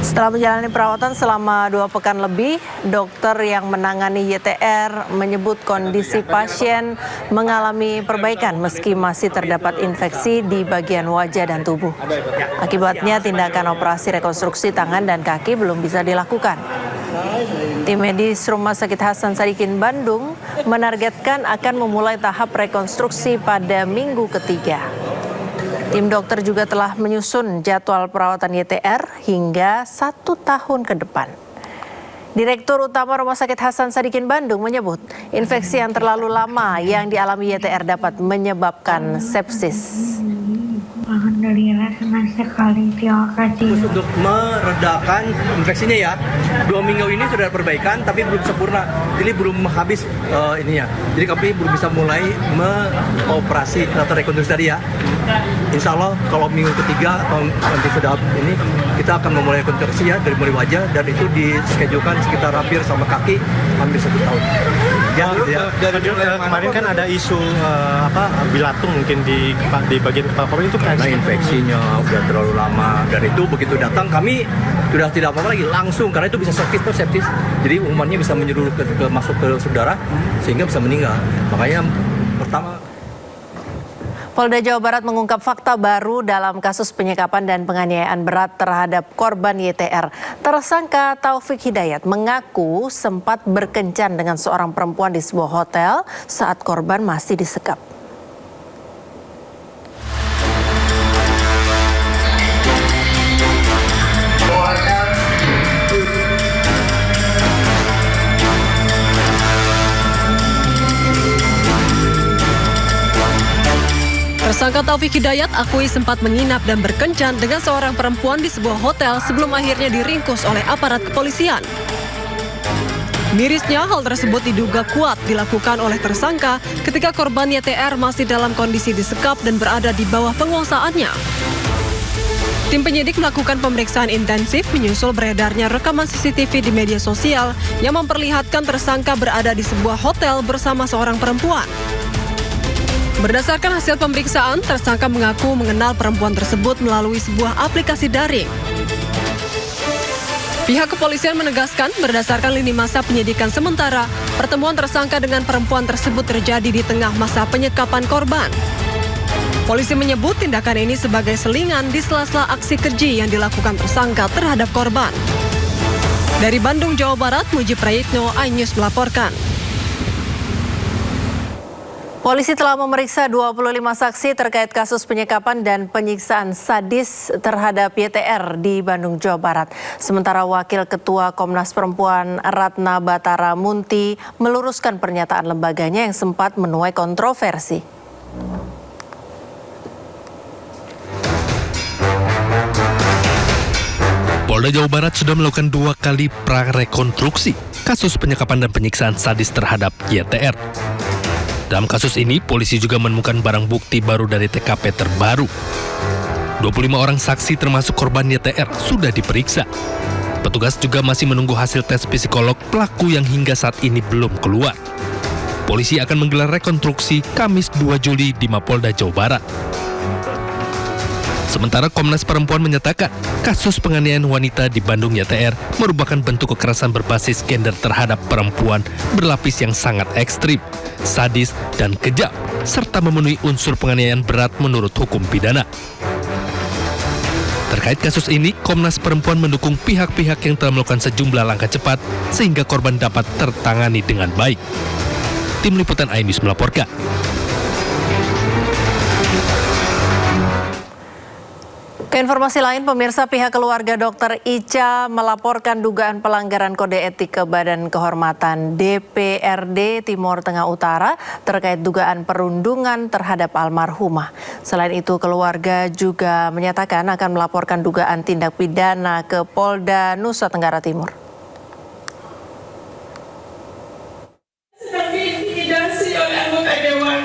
Setelah menjalani perawatan selama 2 pekan lebih, dokter yang menangani YTR menyebut kondisi pasien mengalami perbaikan meski masih terdapat infeksi di bagian wajah dan tubuh. Akibatnya tindakan operasi rekonstruksi tangan dan kaki belum bisa dilakukan. Tim medis Rumah Sakit Hasan Sadikin Bandung menargetkan akan memulai tahap rekonstruksi pada minggu ketiga. Tim dokter juga telah menyusun jadwal perawatan YTR hingga 1 tahun ke depan. Direktur Utama Rumah Sakit Hasan Sadikin Bandung menyebut infeksi yang terlalu lama yang dialami YTR dapat menyebabkan sepsis. Alhamdulillah senang sekali, terima kasih. Untuk meredakan infeksinya ya, 2 minggu ini sudah perbaikan tapi belum sempurna, jadi belum habis ininya. Jadi kami belum bisa mulai mengoperasi atau rekonstruksi tadi ya. Insya Allah kalau minggu ketiga atau nanti sudah ini kita akan memulai rekonstruksi ya dari mulai wajah, dan itu dischedulekan sekitar hampir sama kaki hampir 1 tahun. Kemarin kan ada isu bilatung mungkin di bagian kepala korban itu kan infeksinya udah terlalu lama, dan itu begitu datang kami sudah tidak apa-apa lagi langsung, karena itu bisa sepsis, jadi umumannya bisa menyeluruh masuk ke darah sehingga bisa meninggal. Makanya pertama Polda Jawa Barat mengungkap fakta baru dalam kasus penyekapan dan penganiayaan berat terhadap korban YTR. Tersangka Taufik Hidayat mengaku sempat berkencan dengan seorang perempuan di sebuah hotel saat korban masih disekap. Tersangka Taufik Hidayat akui sempat menginap dan berkencan dengan seorang perempuan di sebuah hotel sebelum akhirnya diringkus oleh aparat kepolisian. Mirisnya, hal tersebut diduga kuat dilakukan oleh tersangka ketika korban YTR masih dalam kondisi disekap dan berada di bawah penguasaannya. Tim penyidik melakukan pemeriksaan intensif menyusul beredarnya rekaman CCTV di media sosial yang memperlihatkan tersangka berada di sebuah hotel bersama seorang perempuan. Berdasarkan hasil pemeriksaan, tersangka mengaku mengenal perempuan tersebut melalui sebuah aplikasi daring. Pihak kepolisian menegaskan berdasarkan lini masa penyidikan sementara, pertemuan tersangka dengan perempuan tersebut terjadi di tengah masa penyekapan korban. Polisi menyebut tindakan ini sebagai selingan di sela-sela aksi keji yang dilakukan tersangka terhadap korban. Dari Bandung, Jawa Barat, Muji Prayitno, iNews melaporkan. Polisi telah memeriksa 25 saksi terkait kasus penyekapan dan penyiksaan sadis terhadap YTR di Bandung, Jawa Barat. Sementara Wakil Ketua Komnas Perempuan Ratna Batara Munti meluruskan pernyataan lembaganya yang sempat menuai kontroversi. Polda Jawa Barat sudah melakukan 2 kali prarekonstruksi kasus penyekapan dan penyiksaan sadis terhadap YTR. Dalam kasus ini, polisi juga menemukan barang bukti baru dari TKP terbaru. 25 orang saksi termasuk korban YTR sudah diperiksa. Petugas juga masih menunggu hasil tes psikolog pelaku yang hingga saat ini belum keluar. Polisi akan menggelar rekonstruksi Kamis 2 Juli di Mapolda Jawa Barat. Sementara Komnas Perempuan menyatakan kasus penganiayaan wanita di Bandung YTR merupakan bentuk kekerasan berbasis gender terhadap perempuan berlapis yang sangat ekstrim, sadis, dan kejam, serta memenuhi unsur penganiayaan berat menurut hukum pidana. Terkait kasus ini, Komnas Perempuan mendukung pihak-pihak yang telah melakukan sejumlah langkah cepat sehingga korban dapat tertangani dengan baik. Tim Liputan iNews melaporkan. Ke informasi lain, pemirsa, pihak keluarga Dr. Ica melaporkan dugaan pelanggaran kode etik ke Badan Kehormatan DPRD Timur Tengah Utara terkait dugaan perundungan terhadap almarhumah. Selain itu, keluarga juga menyatakan akan melaporkan dugaan tindak pidana ke Polda Nusa Tenggara Timur. Sedang diintimidasi oleh anggota dewan.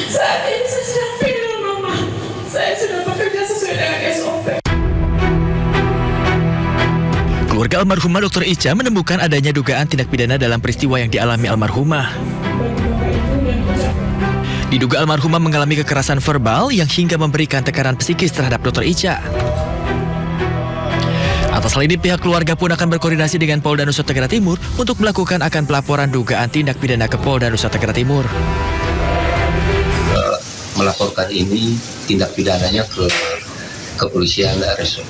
Saat ini saya sedang pilih mama. Saya sudah bekerja sesuai dengan SOP. Keluarga almarhumah Dr. Ica menemukan adanya dugaan tindak pidana dalam peristiwa yang dialami almarhumah. Diduga almarhumah mengalami kekerasan verbal yang hingga memberikan tekanan psikis terhadap Dr. Ica. Atas hal ini pihak keluarga pun akan berkoordinasi dengan Polda Nusa Tenggara Timur untuk melakukan pelaporan dugaan tindak pidana ke Polda Nusa Tenggara Timur. Melaporkan ini tindak pidananya ke kepolisian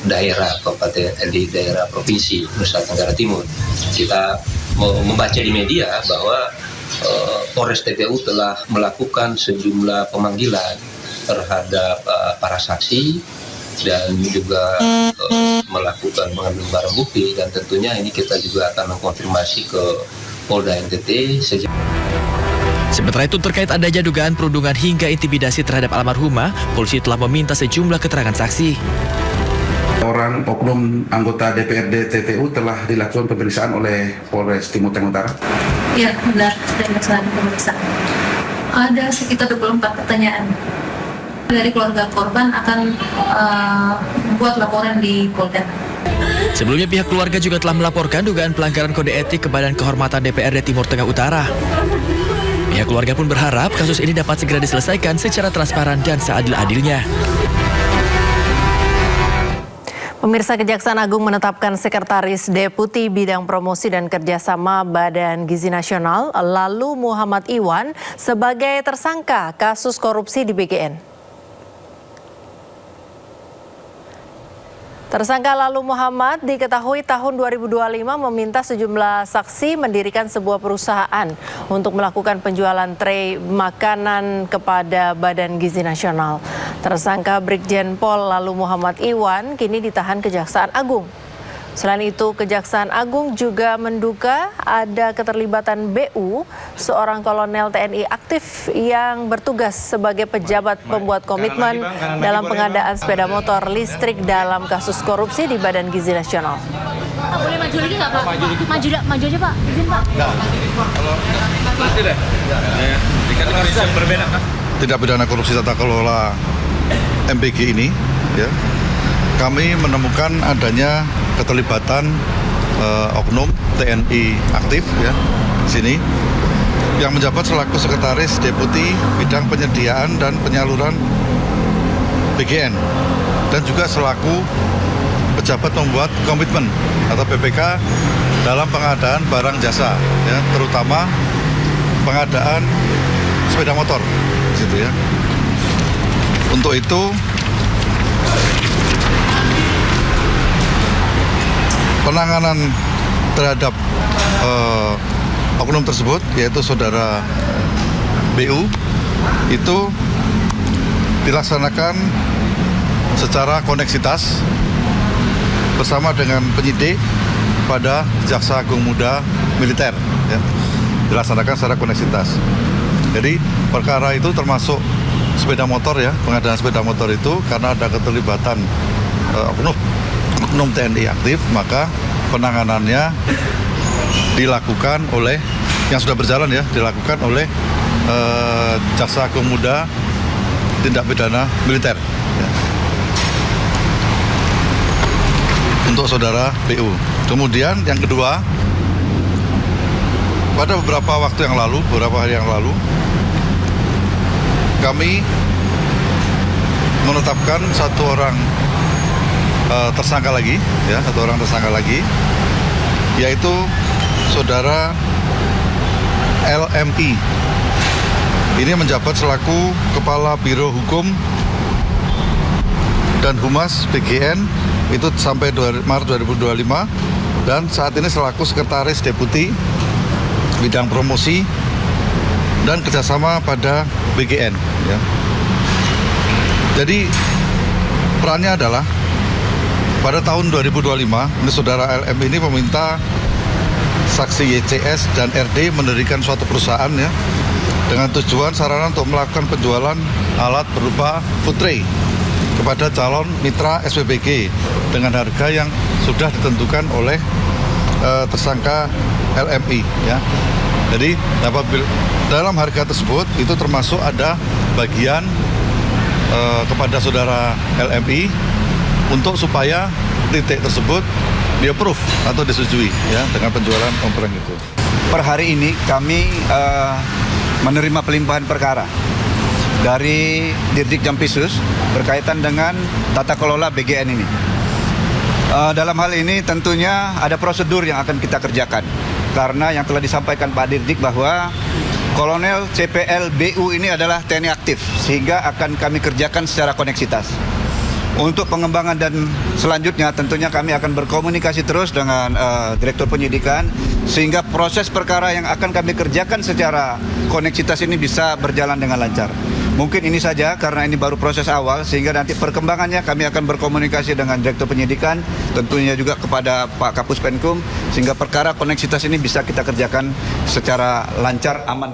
daerah kabupaten di daerah provinsi Nusa Tenggara Timur. Kita membaca di media bahwa Polres TPU telah melakukan sejumlah pemanggilan terhadap para saksi dan juga melakukan mengambil barang bukti, dan tentunya ini kita juga akan mengkonfirmasi ke Polda NTT. Sementara itu terkait adanya dugaan perundungan hingga intimidasi terhadap almarhumah, polisi telah meminta sejumlah keterangan saksi. Orang oknum anggota DPRD TTU telah dilakukan pemeriksaan oleh Polres Timur Tengah Utara. Ya, benar, dan melaksanakan pemeriksaan. Ada sekitar 24 pertanyaan. Dari keluarga korban akan membuat laporan di Polda. Sebelumnya pihak keluarga juga telah melaporkan dugaan pelanggaran kode etik ke Badan Kehormatan DPRD Timur Tengah Utara. Pihak keluarga pun berharap kasus ini dapat segera diselesaikan secara transparan dan seadil-adilnya. Pemirsa, Kejaksaan Agung menetapkan Sekretaris Deputi Bidang Promosi dan Kerjasama Badan Gizi Nasional, Lalu Muhammad Iwan, sebagai tersangka kasus korupsi di BGN. Tersangka Lalu Muhammad diketahui tahun 2025 meminta sejumlah saksi mendirikan sebuah perusahaan untuk melakukan penjualan tray makanan kepada Badan Gizi Nasional. Tersangka Brigjen Pol Lalu Muhammad Iwan kini ditahan Kejaksaan Agung. Selain itu, Kejaksaan Agung juga menduga ada keterlibatan BU, seorang kolonel TNI aktif yang bertugas sebagai pejabat pembuat komitmen dalam pengadaan sepeda motor listrik dalam kasus korupsi di Badan Gizi Nasional. Pak, boleh maju lagi nggak, Pak? Maju aja, Pak. Izin, Pak. Tindak pidana korupsi tata kelola MPG ini, ya, kami menemukan adanya keterlibatan oknum TNI aktif, ya, di sini yang menjabat selaku Sekretaris Deputi Bidang Penyediaan dan Penyaluran BGN dan juga selaku pejabat membuat komitmen atau PPK dalam pengadaan barang jasa, ya, terutama pengadaan sepeda motor, gitu ya. Untuk itu penanganan terhadap oknum tersebut, yaitu saudara BU, itu dilaksanakan secara koneksitas bersama dengan penyidik pada Jaksa Agung Muda Militer, ya, dilaksanakan secara koneksitas. Jadi perkara itu termasuk sepeda motor, ya, pengadaan sepeda motor itu karena ada keterlibatan oknum TNI aktif, maka penanganannya dilakukan oleh yang sudah berjalan, ya, dilakukan oleh Jaksa Agung Muda Tindak Pidana Militer, ya, untuk saudara BU. Kemudian yang kedua, pada beberapa hari yang lalu, kami menetapkan satu orang tersangka lagi, ya, satu orang tersangka lagi, yaitu saudara LMI. Ini menjabat selaku Kepala Biro Hukum dan Humas BGN itu sampai Maret 2025, dan saat ini selaku Sekretaris Deputi Bidang Promosi dan Kerjasama pada BGN, ya. Jadi perannya adalah pada tahun 2025, ini saudara LM ini meminta saksi YCS dan RD mendirikan suatu perusahaan, ya, dengan tujuan sarana untuk melakukan penjualan alat berupa food tray kepada calon mitra SPBG dengan harga yang sudah ditentukan oleh tersangka LMI, ya. Jadi apabila dalam harga tersebut itu termasuk ada bagian kepada saudara LMI untuk supaya titik tersebut di-approve atau disetujui, ya, dengan penjualan kompreng itu. Per hari ini kami menerima pelimpahan perkara dari Dirdik Jampisus berkaitan dengan tata kelola BGN ini. Dalam hal ini tentunya ada prosedur yang akan kita kerjakan. Karena yang telah disampaikan Pak Dirdik bahwa Kolonel CPL BU ini adalah TNI aktif, sehingga akan kami kerjakan secara koneksitas. Untuk pengembangan dan selanjutnya tentunya kami akan berkomunikasi terus dengan Direktur Penyidikan, sehingga proses perkara yang akan kami kerjakan secara koneksitas ini bisa berjalan dengan lancar. Mungkin ini saja karena ini baru proses awal, sehingga nanti perkembangannya kami akan berkomunikasi dengan Direktur Penyidikan, tentunya juga kepada Pak Kapus Penkum, sehingga perkara koneksitas ini bisa kita kerjakan secara lancar, aman.